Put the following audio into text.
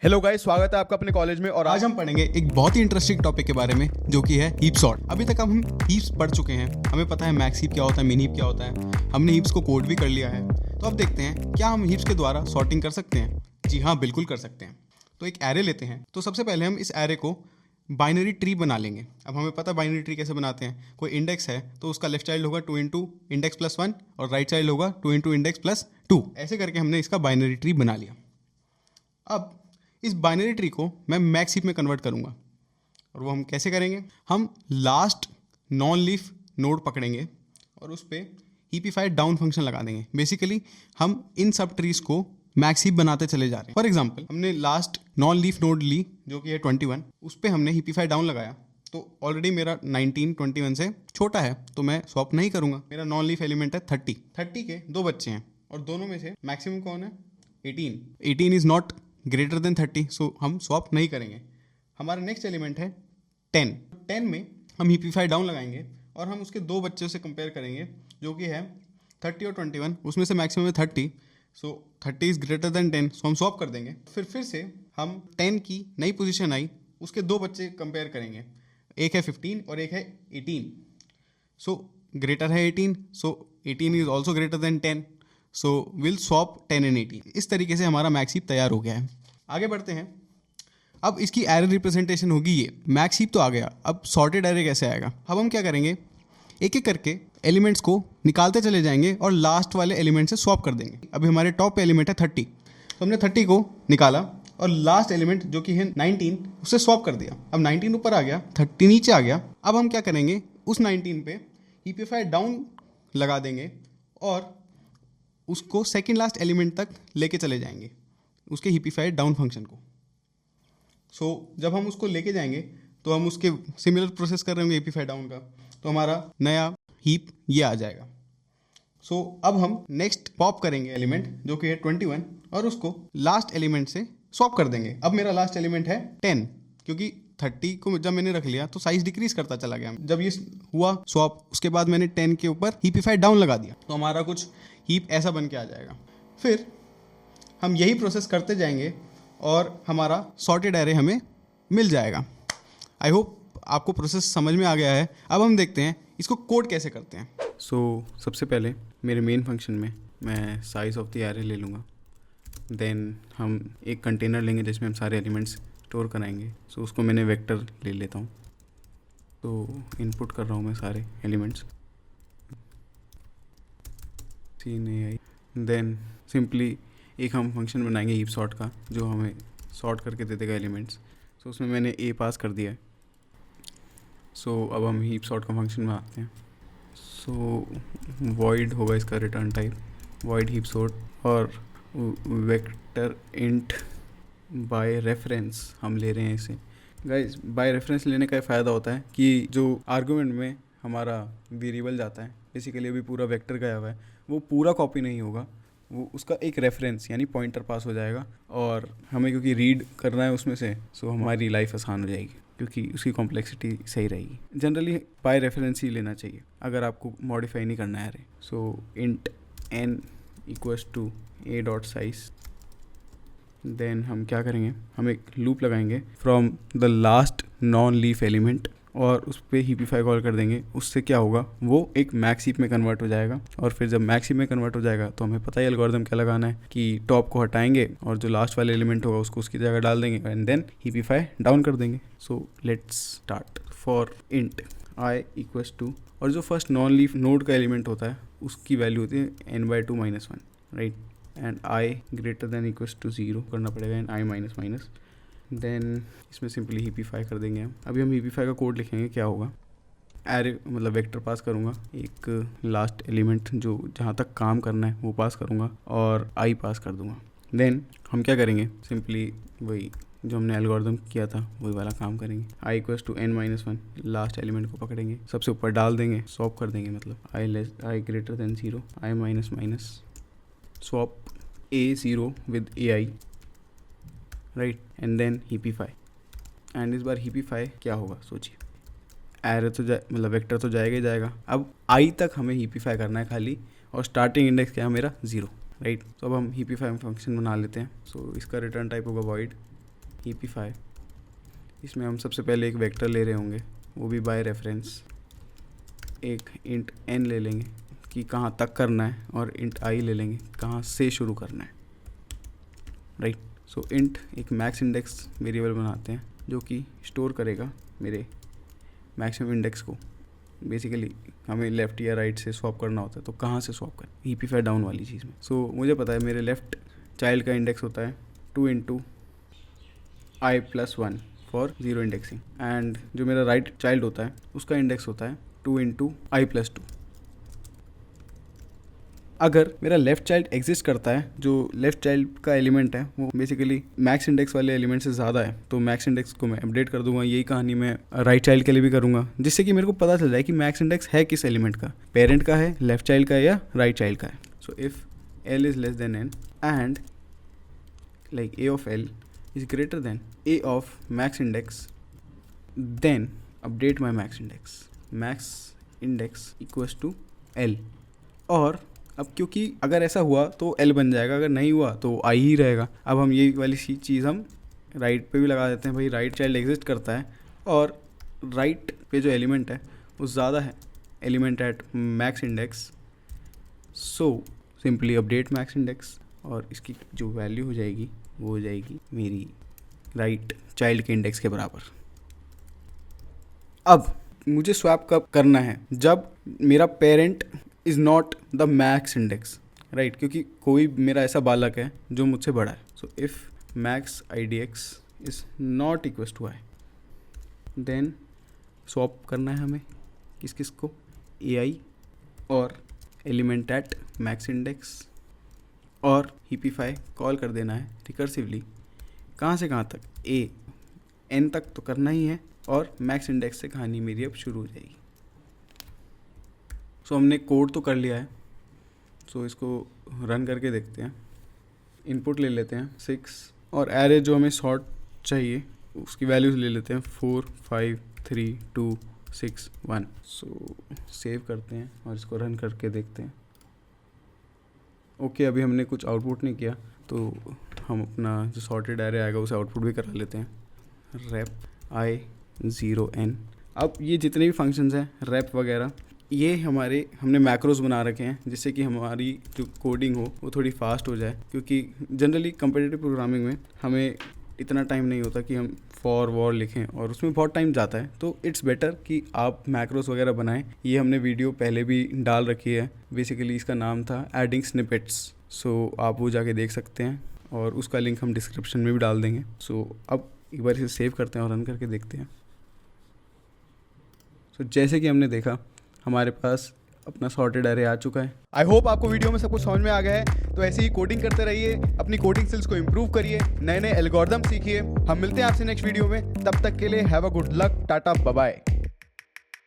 Hello guys, स्वागत है आपका अपने कॉलेज में। और आज हम पढ़ेंगे एक बहुत ही इंटरेस्टिंग टॉपिक के बारे में जो कि है हीप सॉर्ट। अभी तक हम हीप्स पढ़ चुके हैं, हमें पता है मैक्स हीप क्या होता है, मिनी हीप क्या होता है, हमने हीप्स को कोड भी कर लिया है। तो अब देखते हैं क्या हम हीप्स के द्वारा सॉर्टिंग कर सकते हैं। जी हाँ, बिल्कुल कर सकते हैं। तो एक एरे लेते हैं। तो सबसे पहले हम इस एरे को बाइनरी ट्री बना लेंगे। अब हमें पता है बाइनरी ट्री कैसे बनाते हैं। कोई इंडेक्स है तो उसका लेफ्ट चाइल्ड होगा 2 इंटू इंडेक्स प्लस 1 और राइट चाइल्ड होगा 2 इंटू इंडेक्स प्लस 2। ऐसे करके हमने इसका बाइनरी ट्री बना लिया। अब इस बाइनरी ट्री को मैं मैक्स हीप में कन्वर्ट करूंगा। और वो हम कैसे करेंगे? हम लास्ट नॉन लीफ नोड पकड़ेंगे और उस पर हीपीफाई डाउन फंक्शन लगा देंगे। बेसिकली हम इन सब ट्रीज को मैक्स हीप बनाते चले जा रहे हैं। फॉर एग्जाम्पल, हमने लास्ट नॉन लीफ नोड ली जो कि है 21, उस पर हमने हीपीफाई डाउन लगाया तो ऑलरेडी मेरा 19 21 से छोटा है तो मैं स्वैप नहीं करूंगा। मेरा नॉन लीफ एलिमेंट है 30 के दो बच्चे हैं और दोनों में से मैक्सिमम कौन है? 18 इज नॉट ग्रेटर देन 30, सो हम स्वैप नहीं करेंगे। हमारा नेक्स्ट एलिमेंट है 10 में हम हीपीफाई डाउन लगाएंगे और हम उसके दो बच्चों से कंपेयर करेंगे जो कि है 30 और 21। उसमें से मैक्सिमम है 30, सो 30 इज ग्रेटर देन 10, सो हम स्वैप कर देंगे। फिर से हम 10 की नई पोजीशन आई, उसके दो बच्चे कंपेयर करेंगे, एक है 15 और एक है 18। सो ग्रेटर है 18, सो 18 is also greater than 10, so will swap 10 and 18। इस तरीके से हमारा मैक्स हीप तैयार हो गया है। आगे बढ़ते हैं। अब इसकी एरे रिप्रेजेंटेशन होगी ये। मैक्स हीप तो आ गया, अब सॉर्टेड एरे कैसे आएगा? अब हम क्या करेंगे, एक एक करके एलिमेंट्स को निकालते चले जाएंगे और लास्ट वाले एलिमेंट से स्वैप कर देंगे। अभी हमारे टॉप पे एलिमेंट है 30, तो हमने 30 को निकाला और लास्ट एलिमेंट जो कि है 19 उससे स्वैप कर दिया। अब 19 ऊपर आ गया, 30 नीचे आ गया। अब हम क्या करेंगे, उस 19 पे हीपीफाई डाउन लगा देंगे और उसको सेकेंड लास्ट एलिमेंट तक लेके चले जाएंगे, उसके हीपीफाई डाउन फंक्शन को। सो जब हम उसको लेके जाएंगे तो हम उसके सिमिलर प्रोसेस कर रहे होंगे हीपीफाई डाउन का, तो हमारा नया हीप ये आ जाएगा। सो अब हम नेक्स्ट पॉप करेंगे एलिमेंट जो कि है 21 और उसको लास्ट एलिमेंट से स्वैप कर देंगे। अब मेरा लास्ट एलिमेंट है 10, क्योंकि 30 को जब मैंने रख लिया तो साइज डिक्रीज करता चला गया। जब ये हुआ स्वैप, उसके बाद मैंने 10 के ऊपर हीपीफाई डाउन लगा दिया तो हमारा कुछ हीप ऐसा बन के आ जाएगा। फिर हम यही प्रोसेस करते जाएंगे और हमारा सॉर्टेड एरे हमें मिल जाएगा। आई होप आपको प्रोसेस समझ में आ गया है। अब हम देखते हैं इसको कोड कैसे करते हैं। सबसे पहले मेरे मेन फंक्शन में मैं साइज ऑफ द एरे ले लूँगा। देन हम एक कंटेनर लेंगे जिसमें हम सारे एलिमेंट्स स्टोर कराएंगे। उसको मैंने वेक्टर ले लेता हूँ। तो इनपुट कर रहा हूँ मैं सारे एलिमेंट्स देन सिंपली एक हम फंक्शन बनाएंगे हीप सॉर्ट का जो हमें सॉर्ट करके दे देगा एलिमेंट्स। उसमें मैंने ए पास कर दिया है। अब हम हीप सॉर्ट का फंक्शन बनाते हैं। वॉइड होगा इसका return type, void heap sort और वेक्टर इंट बाय रेफरेंस हम ले रहे हैं इसे। गाइस, बाय रेफरेंस लेने का फ़ायदा होता है कि जो आर्गुमेंट में हमारा वेरिएबल जाता है, बेसिकली अभी पूरा वेक्टर गया हुआ है, वो पूरा कॉपी नहीं होगा, वो उसका एक रेफरेंस यानी पॉइंटर पास हो जाएगा। और हमें क्योंकि रीड करना है उसमें से, हमारी लाइफ आसान हो जाएगी क्योंकि उसकी कॉम्प्लेक्सिटी सही रहेगी। जनरली बाय रेफरेंस ही लेना चाहिए अगर आपको मॉडिफाई नहीं करना है। Int n equals to a dot size. Then हम क्या करेंगे, हम एक लूप लगाएंगे from the last non leaf element और उस पर हीपीफाई कॉल कर देंगे। उससे क्या होगा, वो एक मैक्स हीप में कन्वर्ट हो जाएगा। और फिर जब मैक्स हीप में कन्वर्ट हो जाएगा तो हमें पता ही एल्गोरिथम क्या लगाना है कि टॉप को हटाएंगे और जो लास्ट वाले एलिमेंट होगा उसको उसकी जगह डाल देंगे एंड देन हीपीफाई डाउन कर देंगे। Let's start. For int i equals to, और जो फर्स्ट नॉन लीफ नोड का एलिमेंट होता है उसकी वैल्यू होती है n/2 - 1, right. And i greater than equals to 0 करना पड़ेगा and i minus minus. Then इसमें सिंपली हीपीफाई कर देंगे हम। अभी हम हीपीफाई का कोड लिखेंगे। क्या होगा, एरे मतलब वेक्टर पास करूँगा, एक लास्ट एलिमेंट जो जहाँ तक काम करना है वो पास करूँगा और i पास कर दूँगा। देन हम क्या करेंगे, सिंपली वही जो हमने एल्गोरिथम किया था वही वाला काम करेंगे। i equals to n-1, last element को पकड़ेंगे, सबसे ऊपर डाल देंगे, स्वैप कर देंगे, मतलब i greater than 0, i minus minus, swap a0 with ai, right, and then heapify. And इस बार हीपीफाई क्या होगा सोचिए, एरे तो मतलब वेक्टर तो जाएगा ही जाएगा। अब i तक हमें हीपीफाई करना है खाली, और स्टार्टिंग इंडेक्स क्या है मेरा 0, राइट। तो अब हम हीपीफाई फंक्शन बना लेते हैं। इसका रिटर्न टाइप होगा वॉइड heapify, इसमें हम सबसे पहले एक वेक्टर ले रहे होंगे, वो भी बाय रेफरेंस। एक इंट n ले लेंगे कि कहाँ तक करना है, और इंट i ले लेंगे कहाँ से शुरू करना है, राइट। सो इंट एक मैक्स इंडेक्स वेरिएबल बनाते हैं जो कि स्टोर करेगा मेरे मैक्सिमम इंडेक्स को। बेसिकली हमें लेफ़्ट या राइट से स्वैप करना होता है, तो कहाँ से स्वैप करें, हीपीफाई डाउन वाली चीज़ में। सो मुझे पता है मेरे लेफ़्ट चाइल्ड का इंडेक्स होता है 2 × i+1 फॉर 0 इंडेक्सिंग, एंड जो मेरा राइट चाइल्ड होता है उसका इंडेक्स होता है 2 × i+2। अगर मेरा लेफ़्ट चाइल्ड एग्जिस्ट करता है, जो लेफ़्ट चाइल्ड का एलिमेंट है वो बेसिकली मैक्स इंडेक्स वाले एलिमेंट से ज़्यादा है, तो मैक्स इंडेक्स को मैं अपडेट कर दूंगा। यही कहानी मैं राइट चाइल्ड के लिए भी करूंगा, जिससे कि मेरे को पता चल जाए कि मैक्स इंडेक्स है किस एलिमेंट का, पेरेंट का है, लेफ़्ट चाइल्ड का है या राइट चाइल्ड का है। So if l is less than n and like a of l is greater than a of max index, then update my max index, max index equals to l। और अब क्योंकि अगर ऐसा हुआ तो l बन जाएगा, अगर नहीं हुआ तो i ही रहेगा। अब हम ये वाली चीज़ हम राइट पे भी लगा देते हैं, भाई राइट चाइल्ड एग्जिस्ट करता है और राइट पे जो एलिमेंट है वो ज़्यादा है element at max index, so simply update max index, और इसकी जो वैल्यू हो जाएगी वो हो जाएगी मेरी राइट चाइल्ड के इंडेक्स के बराबर। अब मुझे स्वैप कब करना है, जब मेरा parent is not the max index, right, क्योंकि कोई मेरा ऐसा बालक है जो मुझसे बड़ा है। So if max idx is not equals to i, then swap करना है हमें किस किस को, ai और एलिमेंट एट मैक्स इंडेक्स, और हीपीफाई कॉल कर देना है रिकर्सिवली। कहाँ से कहाँ तक, n तक तो करना ही है, और मैक्स इंडेक्स से कहानी मेरी अब शुरू हो जाएगी। सो हमने कोड तो कर लिया है, सो इसको रन करके देखते हैं। इनपुट ले लेते हैं 6, और एरे जो हमें सॉर्ट चाहिए उसकी वैल्यूज ले लेते हैं 4 5 3 2 6 1। सो सेव करते हैं और इसको रन करके देखते हैं। ओके, अभी हमने कुछ आउटपुट नहीं किया, तो हम अपना जो सॉर्टेड एरे आएगा उसे आउटपुट भी करा लेते हैं, rep i0n। अब ये जितने भी फंक्शंस हैं rep वगैरह, ये हमने मैक्रोज बना रखे हैं जिससे कि हमारी जो कोडिंग हो वो थोड़ी फास्ट हो जाए, क्योंकि जनरली कम्पिटिटिव प्रोग्रामिंग में हमें इतना टाइम नहीं होता कि हम फॉर वॉर लिखें, और उसमें बहुत टाइम जाता है। तो इट्स बेटर कि आप मैक्रोस वगैरह बनाएं। ये हमने वीडियो पहले भी डाल रखी है, बेसिकली इसका नाम था एडिंग स्निपेट्स, सो आप वो जाके देख सकते हैं, और उसका लिंक हम डिस्क्रिप्शन में भी डाल देंगे। सो अब एक बार इसे सेव करते हैं और रन करके देखते हैं। सो जैसे कि हमने देखा हमारे पास अपना सॉर्टेड एरे आ चुका है। आई होप आपको वीडियो में सब कुछ समझ में आ गया है। तो ऐसे ही कोडिंग करते रहिए, अपनी कोडिंग स्किल्स को इम्प्रूव करिए, नए नए एल्गोरिदम सीखिए। हम मिलते हैं आपसे नेक्स्ट वीडियो में, तब तक के लिए हैव अ गुड लक, टाटा, बाय बाय।